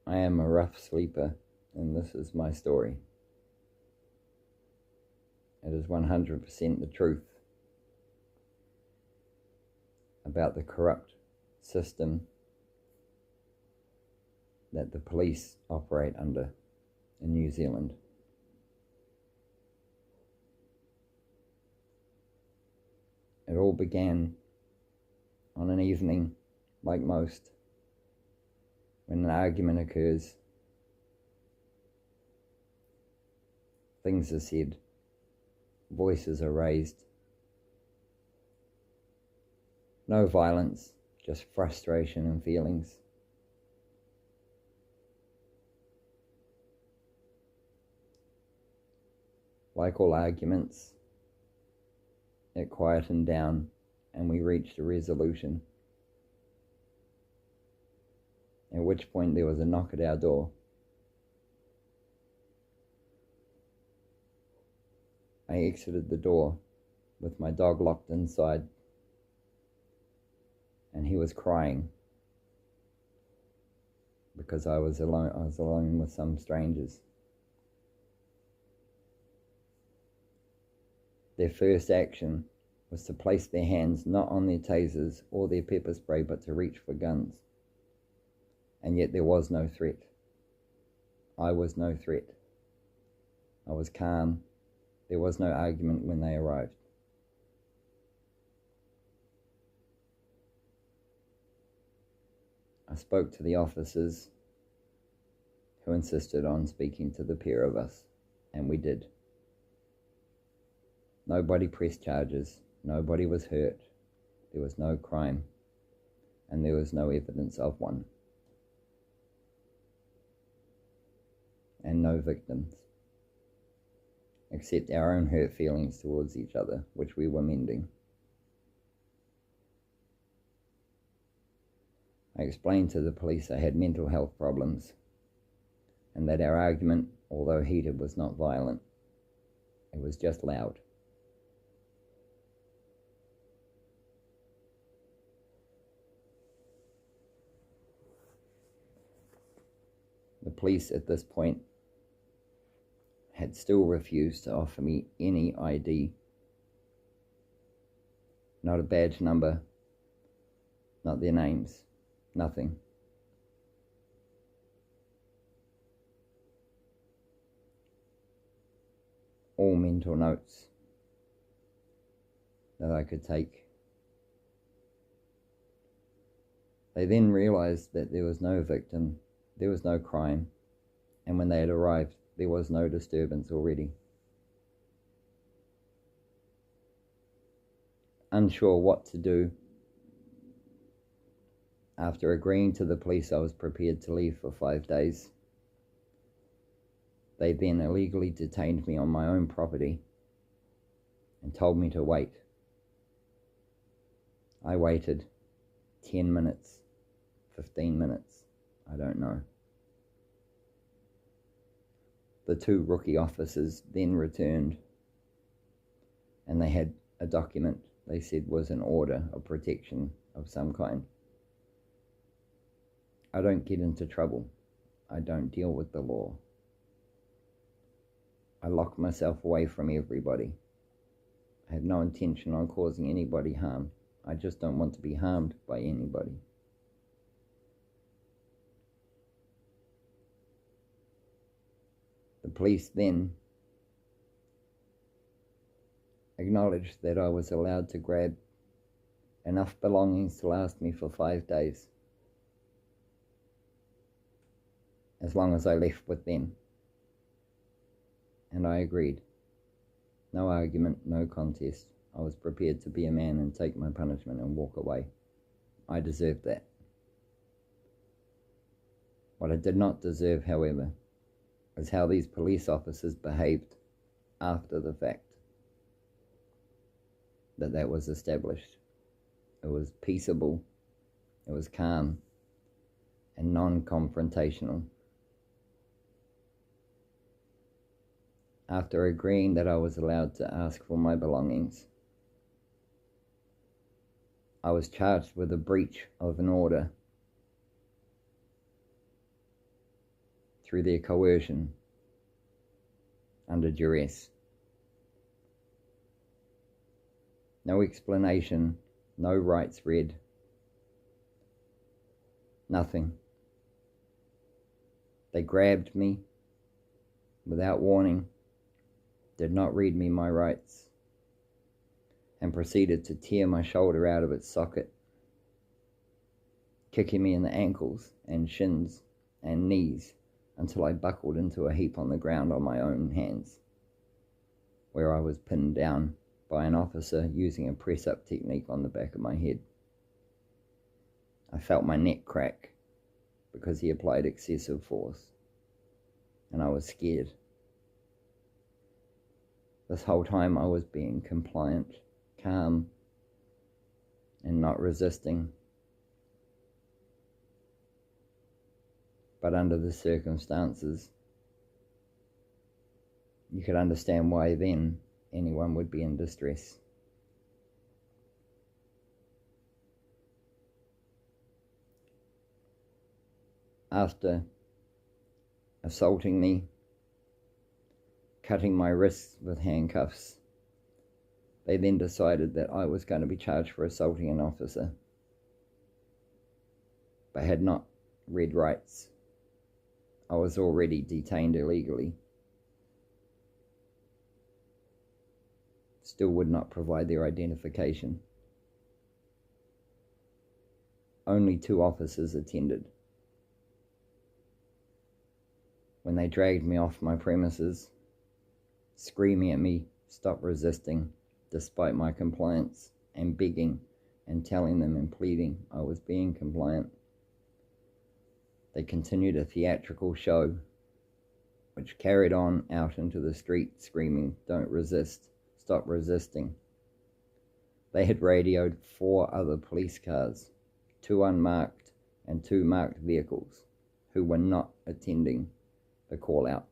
I am a rough sleeper, and this is my story. It is 100% the truth about the corrupt system that the police operate under in New Zealand. It all began on an evening, like most, when an argument occurs. Things are said, voices are raised. No violence, just frustration and feelings. Like all arguments, it quietened down and we reached a resolution. At which point there was a knock at our door. I exited the door with my dog locked inside, and he was crying because I was alone with some strangers. Their first action was to place their hands not on their tasers or their pepper spray, but to reach for guns. And yet there was no threat. I was no threat. I was calm. There was no argument when they arrived. I spoke to the officers who insisted on speaking to the pair of us, and we did. Nobody pressed charges, nobody was hurt, there was no crime, and there was no evidence of one. And no victims, except our own hurt feelings towards each other, which we were mending. I explained to the police I had mental health problems, and that our argument, although heated, was not violent. It was just loud. The police at this point had still refused to offer me any ID. Not a badge number, not their names, nothing. All mental notes that I could take. They then realized that there was no victim, there was no crime, and when they had arrived, there was no disturbance already. Unsure what to do, after agreeing to the police I was prepared to leave for 5 days, they then illegally detained me on my own property and told me to wait. I waited 10 minutes, 15 minutes, I don't know. The 2 rookie officers then returned, and they had a document they said was an order of protection of some kind. I don't get into trouble. I don't deal with the law. I lock myself away from everybody. I have no intention on causing anybody harm. I just don't want to be harmed by anybody. The police then acknowledged that I was allowed to grab enough belongings to last me for 5 days, as long as I left with them. And I agreed. No argument, no contest. I was prepared to be a man and take my punishment and walk away. I deserved that. What I did not deserve, however, is how these police officers behaved after the fact that was established. It was peaceable, it was calm, and non-confrontational. After agreeing that I was allowed to ask for my belongings, I was charged with a breach of an order through their coercion, under duress. No explanation, no rights read, nothing. They grabbed me without warning, did not read me my rights, and proceeded to tear my shoulder out of its socket, kicking me in the ankles and shins and knees until I buckled into a heap on the ground on my own hands, where I was pinned down by an officer using a press-up technique on the back of my head. I felt my neck crack because he applied excessive force, and I was scared. This whole time I was being compliant, calm, and not resisting. But under the circumstances, you could understand why then anyone would be in distress. After assaulting me, cutting my wrists with handcuffs, they then decided that I was going to be charged for assaulting an officer, but had not read rights. I was already detained illegally. Still would not provide their identification. Only 2 officers attended. When they dragged me off my premises, screaming at me, stop resisting, despite my compliance, and begging and telling them and pleading I was being compliant, they continued a theatrical show, which carried on out into the street screaming, don't resist, stop resisting. They had radioed 4 other police cars, 2 unmarked and 2 marked vehicles, who were not attending the call out.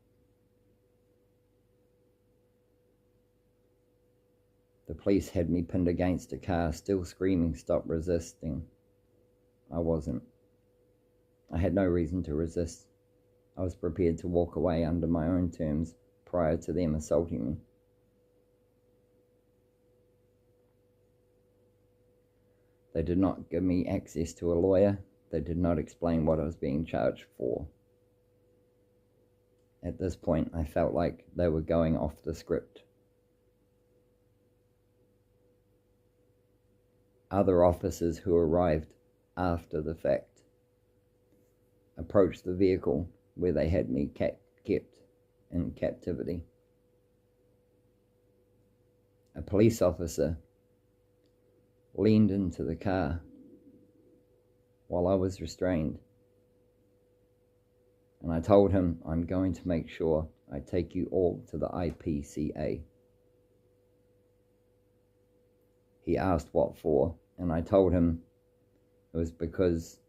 The police had me pinned against a car, still screaming, stop resisting. I wasn't. I had no reason to resist. I was prepared to walk away under my own terms prior to them assaulting me. They did not give me access to a lawyer. They did not explain what I was being charged for. At this point, I felt like they were going off the script. Other officers who arrived after the fact approached the vehicle where they had me kept in captivity. A police officer leaned into the car while I was restrained, and I told him, I'm going to make sure I take you all to the IPCA. He asked what for, and I told him it was because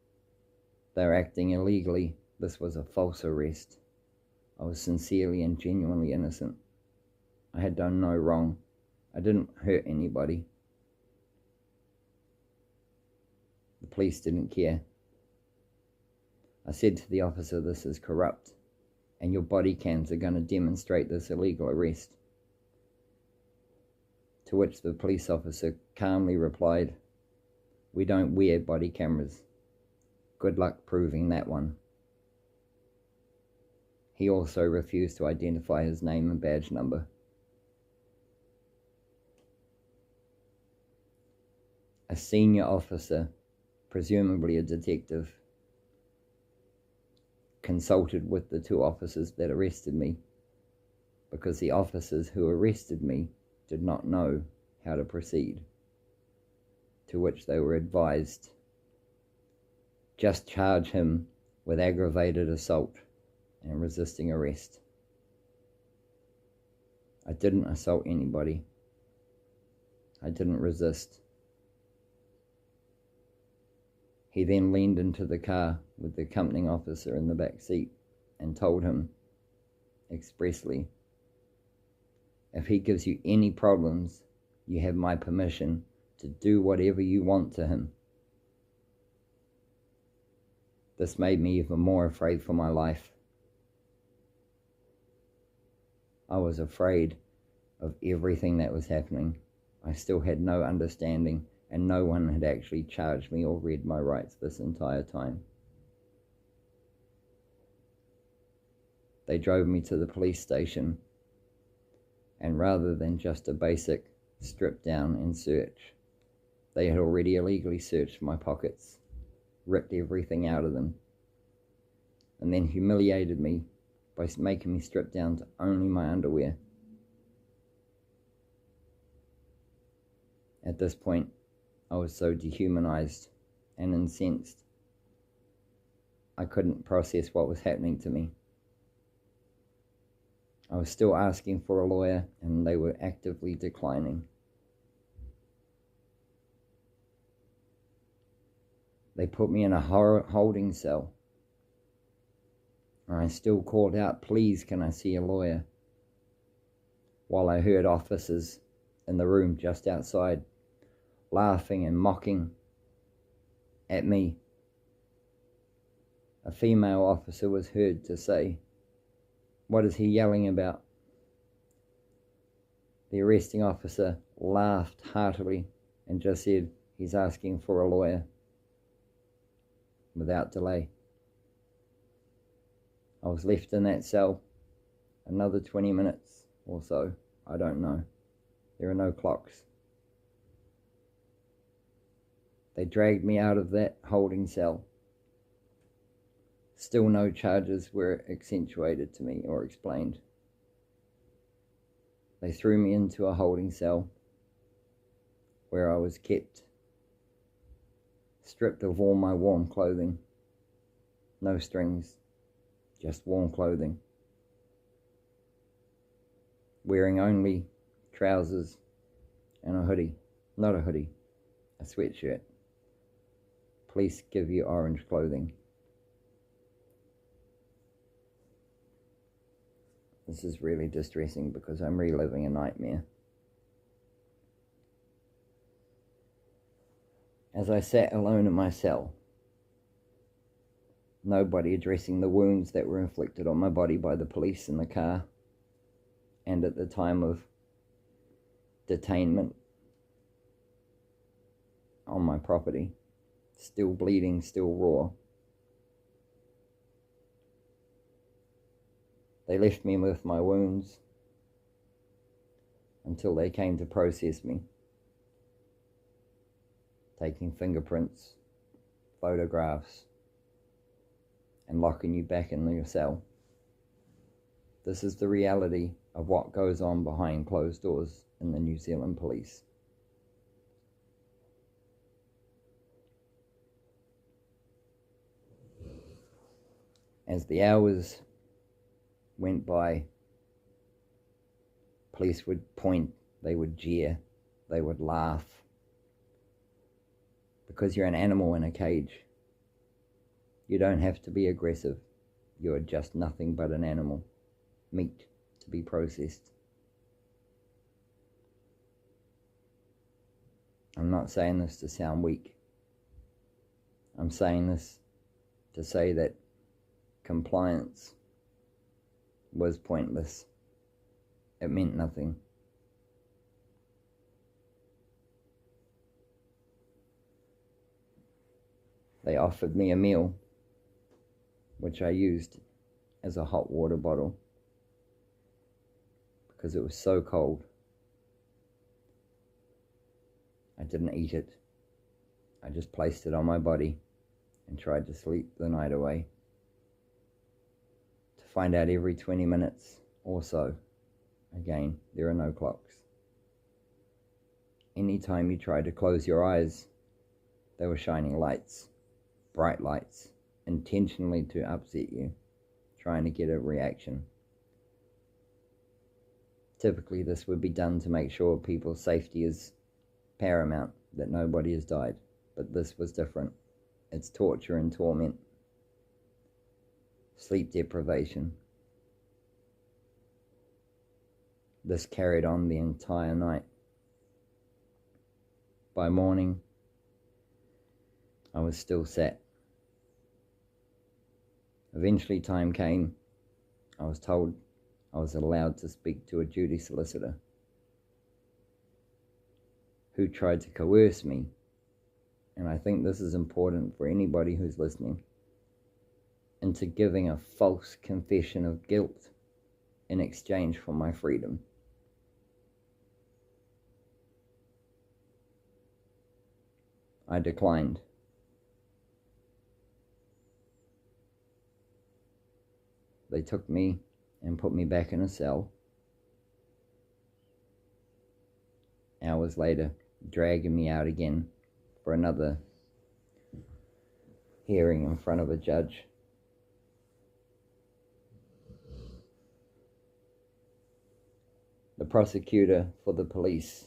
they were acting illegally. This was a false arrest. I was sincerely and genuinely innocent. I had done no wrong. I didn't hurt anybody. The police didn't care. I said to the officer, this is corrupt, and your body cams are going to demonstrate this illegal arrest. To which the police officer calmly replied, we don't wear body cameras. Good luck proving that one. He also refused to identify his name and badge number. A senior officer, presumably a detective, consulted with the 2 officers that arrested me, because the officers who arrested me did not know how to proceed, to which they were advised, just charge him with aggravated assault and resisting arrest. I didn't assault anybody. I didn't resist. He then leaned into the car with the accompanying officer in the back seat and told him expressly, if he gives you any problems, you have my permission to do whatever you want to him. This made me even more afraid for my life. I was afraid of everything that was happening. I still had no understanding, and no one had actually charged me or read my rights this entire time. They drove me to the police station, and rather than just a basic strip down and search, they had already illegally searched my pockets, ripped everything out of them, and then humiliated me by making me strip down to only my underwear. At this point, I was so dehumanized and incensed, I couldn't process what was happening to me. I was still asking for a lawyer, and they were actively declining. They put me in a holding cell, and I still called out, "Please, can I see a lawyer?" while I heard officers in the room just outside laughing and mocking at me. A female officer was heard to say, "What is he yelling about?" The arresting officer laughed heartily and just said, "He's asking for a lawyer," without delay. I was left in that cell another 20 minutes or so, I don't know. There are no clocks. They dragged me out of that holding cell. Still no charges were accentuated to me or explained. They threw me into a holding cell where I was kept, stripped of all my warm clothing. No strings, just warm clothing. Wearing only trousers and a hoodie. Not a hoodie, a sweatshirt. Police give you orange clothing. This is really distressing because I'm reliving a nightmare. As I sat alone in my cell, nobody addressing the wounds that were inflicted on my body by the police in the car, and at the time of detainment on my property, still bleeding, still raw. They left me with my wounds until they came to process me, taking fingerprints, photographs, and locking you back in your cell. This is the reality of what goes on behind closed doors in the New Zealand police. As the hours went by, police would point, they would jeer, they would laugh. Because you're an animal in a cage, you don't have to be aggressive. You are just nothing but an animal, meat to be processed. I'm not saying this to sound weak. I'm saying this to say that compliance was pointless. It meant nothing. They offered me a meal, which I used as a hot water bottle because it was so cold. I didn't eat it. I just placed it on my body and tried to sleep the night away. To find out every 20 minutes or so, again, there are no clocks. Anytime you tried to close your eyes, they were shining lights, bright lights, intentionally to upset you, trying to get a reaction. Typically, this would be done to make sure people's safety is paramount, that nobody has died. But this was different. It's torture and torment, sleep deprivation. This carried on the entire night. By morning, I was still sat. Eventually time came. I was told I was allowed to speak to a duty solicitor who tried to coerce me. And I think this is important for anybody who's listening, into giving a false confession of guilt in exchange for my freedom. I declined. They took me and put me back in a cell. Hours later, dragging me out again for another hearing in front of a judge. The prosecutor for the police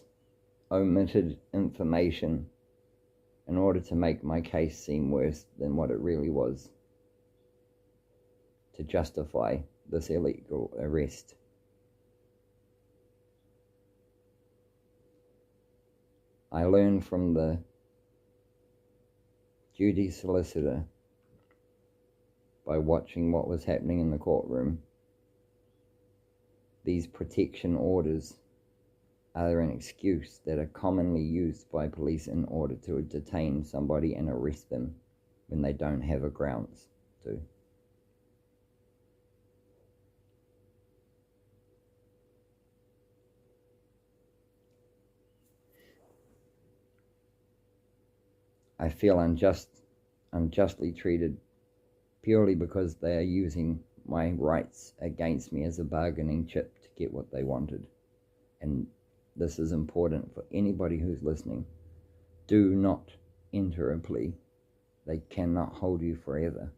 omitted information in order to make my case seem worse than what it really was, to justify this illegal arrest. I learned from the duty solicitor by watching what was happening in the courtroom. These protection orders are an excuse that are commonly used by police in order to detain somebody and arrest them when they don't have a grounds to. I feel unjustly treated purely because they are using my rights against me as a bargaining chip to get what they wanted. And this is important for anybody who's listening. Do not enter a plea. They cannot hold you forever.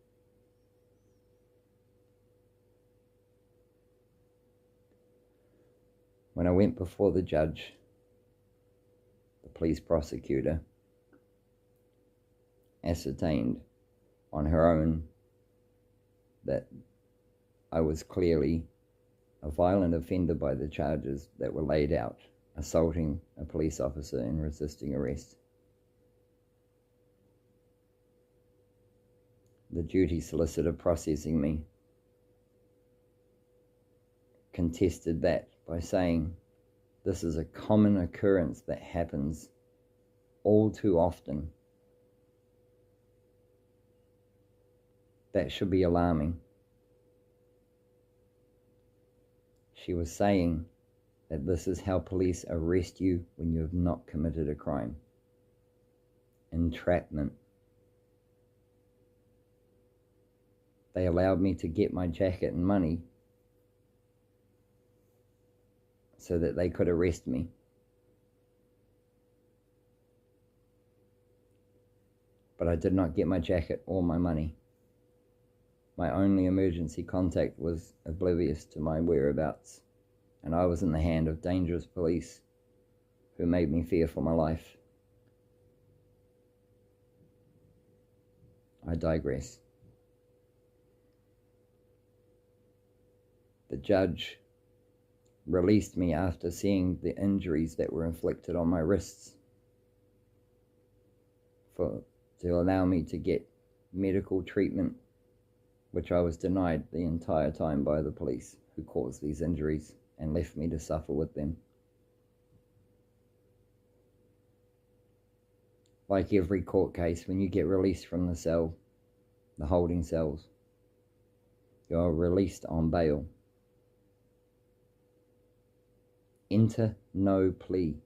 When I went before the judge, the police prosecutor ascertained on her own that I was clearly a violent offender by the charges that were laid out: assaulting a police officer and resisting arrest. The duty solicitor processing me contested that by saying this is a common occurrence that happens all too often. That should be alarming. She was saying that this is how police arrest you when you have not committed a crime. Entrapment. They allowed me to get my jacket and money so that they could arrest me. But I did not get my jacket or my money. My only emergency contact was oblivious to my whereabouts, and I was in the hand of dangerous police who made me fear for my life. I digress. The judge released me after seeing the injuries that were inflicted on my wrists to allow me to get medical treatment, which I was denied the entire time by the police who caused these injuries and left me to suffer with them. Like every court case, when you get released from the cell, the holding cells, you're released on bail. Enter no plea.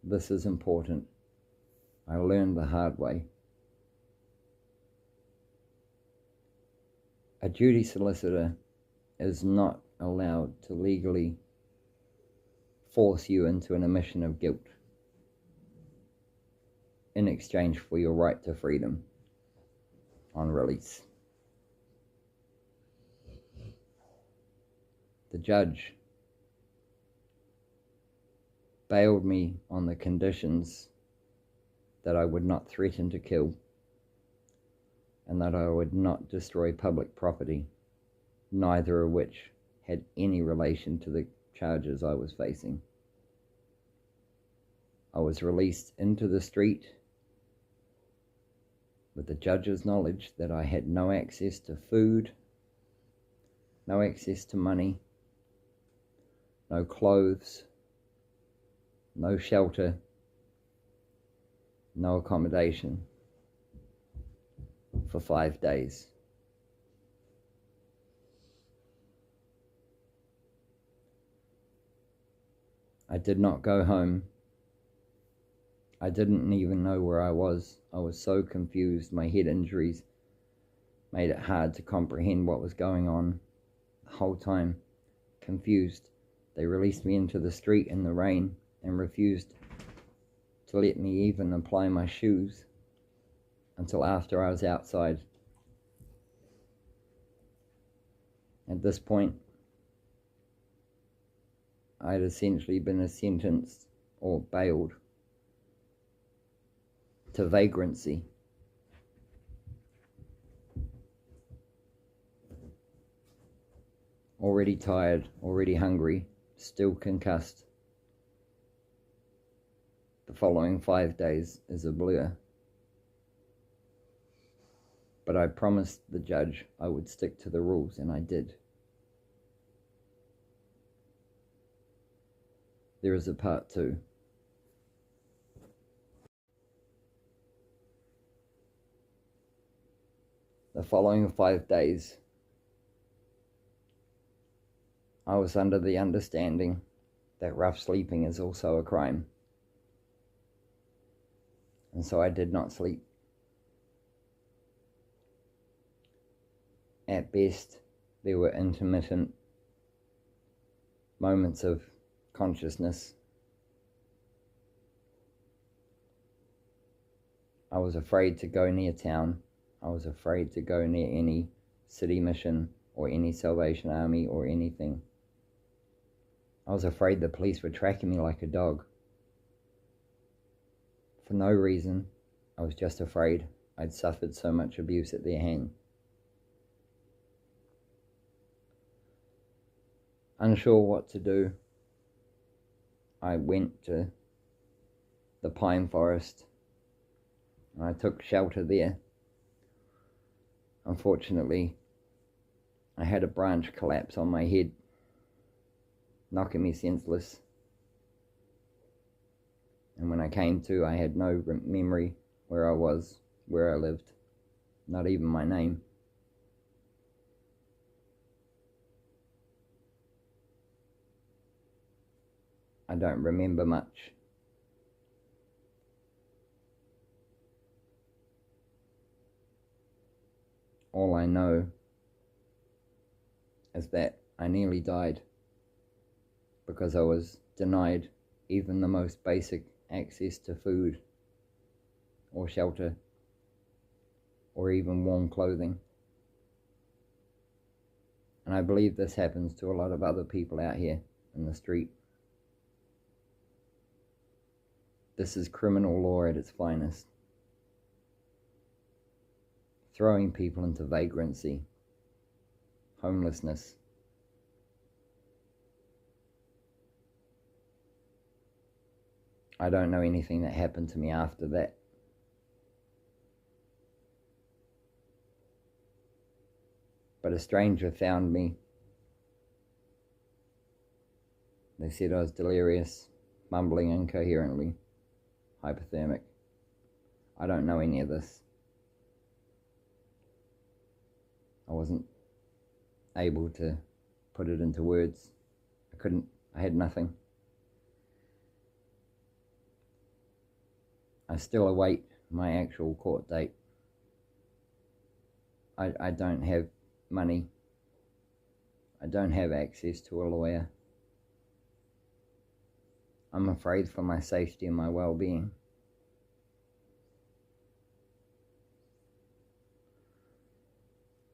This is important. I learned the hard way. A duty solicitor is not allowed to legally force you into an admission of guilt in exchange for your right to freedom on release. The judge bailed me on the conditions that I would not threaten to kill and that I would not destroy public property, neither of which had any relation to the charges I was facing. I was released into the street with the judge's knowledge that I had no access to food, no access to money, no clothes, no shelter, no accommodation for 5 days. I did not go home. I didn't even know where I was. I was so confused. My head injuries made it hard to comprehend what was going on. The whole time, confused, they released me into the street in the rain and refused to let me even apply my shoes until after I was outside. At this point, I had essentially been sentenced or bailed to vagrancy. Already tired, already hungry, still concussed. The following 5 days is a blur. But I promised the judge I would stick to the rules, and I did. There is a part 2. The following 5 days, I was under the understanding that rough sleeping is also a crime. And so I did not sleep. At best, there were intermittent moments of consciousness. I was afraid to go near town. I was afraid to go near any city mission or any Salvation Army or anything. I was afraid the police were tracking me like a dog. For no reason, I was just afraid I'd suffered so much abuse at their hand. Unsure what to do, I went to the pine forest and I took shelter there. Unfortunately, I had a branch collapse on my head, knocking me senseless. And when I came to, I had no memory where I was, where I lived, not even my name. I don't remember much. All I know is that I nearly died because I was denied even the most basic access to food or shelter or even warm clothing. And I believe this happens to a lot of other people out here in the street. This is criminal law at its finest. Throwing people into vagrancy, homelessness. I don't know anything that happened to me after that. But a stranger found me. They said I was delirious, mumbling incoherently, hypothermic. I don't know any of this. I wasn't able to put it into words. I had nothing. I still await my actual court date. I don't have money. I don't have access to a lawyer. I'm afraid for my safety and my well-being.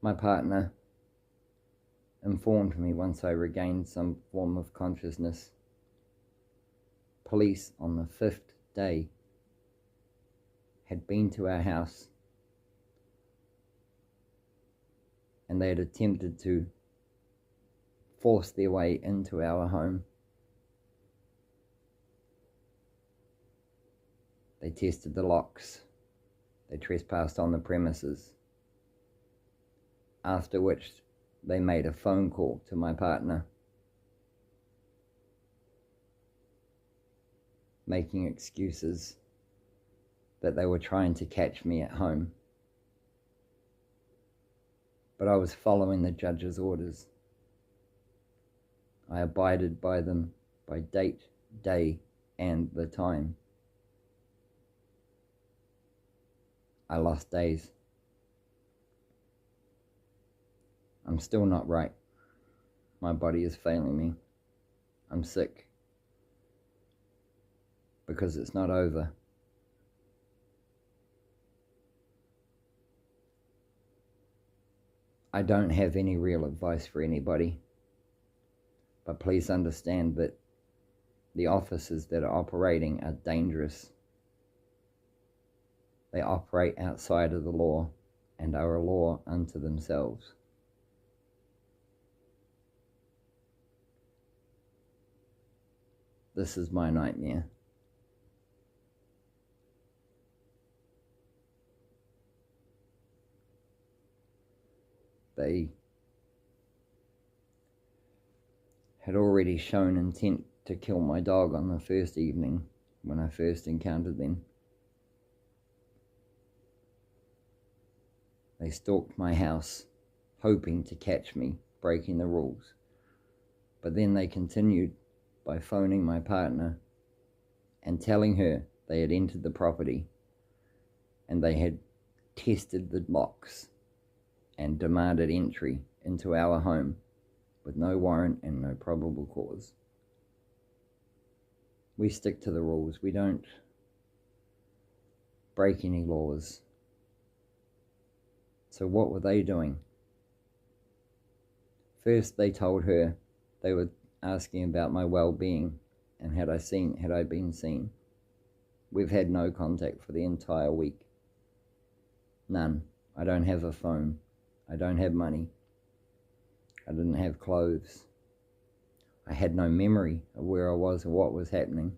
My partner informed me once I regained some form of consciousness. Police on the 5th day had been to our house and they had attempted to force their way into our home. They tested the locks. They trespassed on the premises. After which they made a phone call to my partner, making excuses that they were trying to catch me at home. But I was following the judge's orders. I abided by them by date, day, and the time. I lost days. I'm still not right. My body is failing me. I'm sick. Because it's not over. I don't have any real advice for anybody, but please understand that the officers that are operating are dangerous. They operate outside of the law and are a law unto themselves. This is my nightmare. They had already shown intent to kill my dog on the first evening when I first encountered them. They stalked my house, hoping to catch me breaking the rules. But then they continued by phoning my partner and telling her they had entered the property and they had tested the locks and demanded entry into our home with no warrant and no probable cause. We stick to the rules. We don't break any laws. So what were they doing? First, they told her they were asking about my well-being and had I been seen. We've had no contact for the entire week. None. I don't have a phone. I don't have money. I didn't have clothes. I had no memory of where I was or what was happening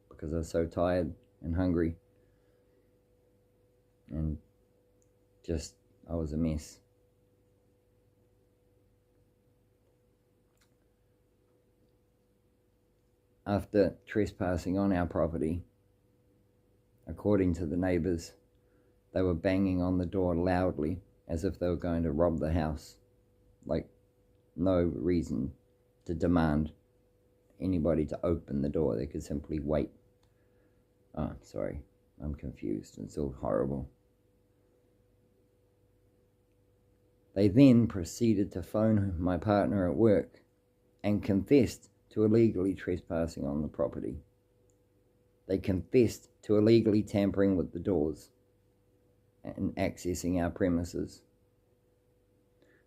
because I was so tired and hungry and just, I was a mess. After trespassing on our property, according to the neighbours, they were banging on the door loudly as if they were going to rob the house. Like, no reason to demand anybody to open the door. They could simply wait. Oh, sorry, I'm confused. It's all horrible. They then proceeded to phone my partner at work and confessed to illegally trespassing on the property. They confessed to illegally tampering with the doors and accessing our premises.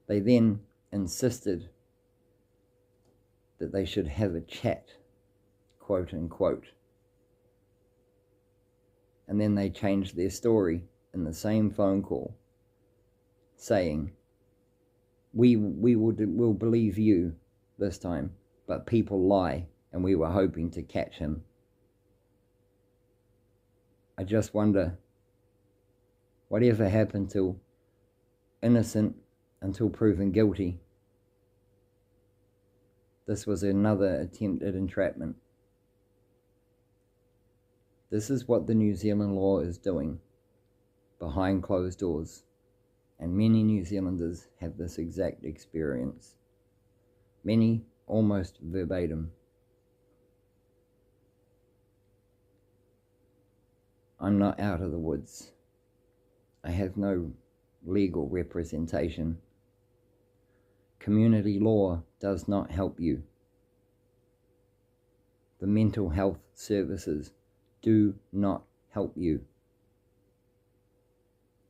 They then insisted that they should have a chat, quote unquote. And then they changed their story in the same phone call, saying, we'll believe you this time, but people lie, and we were hoping to catch him. I just wonder, whatever happened to innocent until proven guilty? This was another attempt at entrapment. This is what the New Zealand law is doing behind closed doors, and many New Zealanders have this exact experience. Many almost verbatim. I'm not out of the woods. I have no legal representation. Community law does not help you. The mental health services do not help you.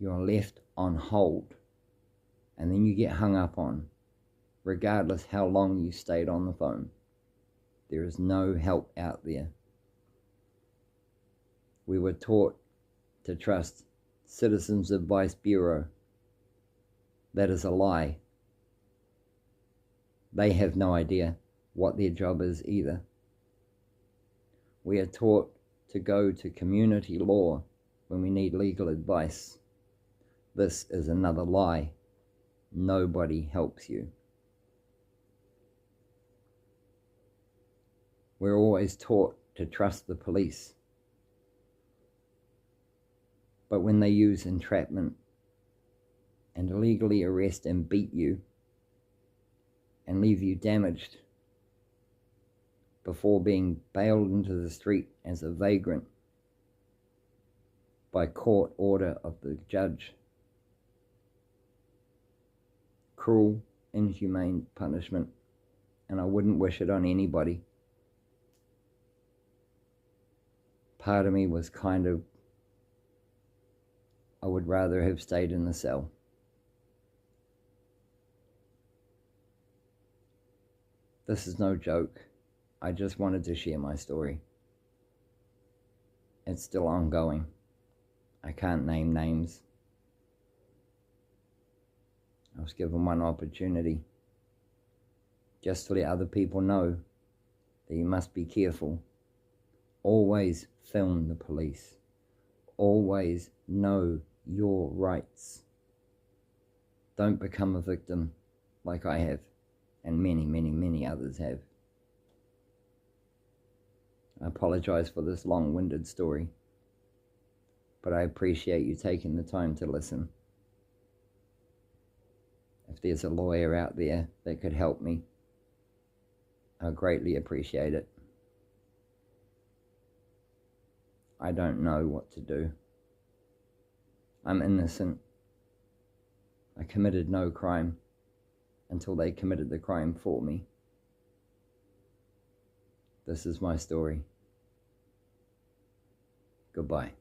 You are left on hold, and then you get hung up on, regardless how long you stayed on the phone. There is no help out there. We were taught to trust Citizens Advice Bureau. That is a lie. They have no idea what their job is either. We are taught to go to community law when we need legal advice. This is another lie. Nobody helps you. We're always taught to trust the police. But when they use entrapment and illegally arrest and beat you and leave you damaged before being bailed into the street as a vagrant by court order of the judge, cruel, inhumane punishment, and I wouldn't wish it on anybody. Part of me was kind of, I would rather have stayed in the cell. This is no joke. I just wanted to share my story. It's still ongoing. I can't name names. I was given one opportunity just to let other people know that you must be careful. Always film the police. Always know your rights. Don't become a victim like I have, and many, many, many others have. I apologize for this long-winded story, but I appreciate you taking the time to listen. If there's a lawyer out there that could help me, I greatly appreciate it. I don't know what to do. I'm innocent. I committed no crime until they committed the crime for me. This is my story. Goodbye.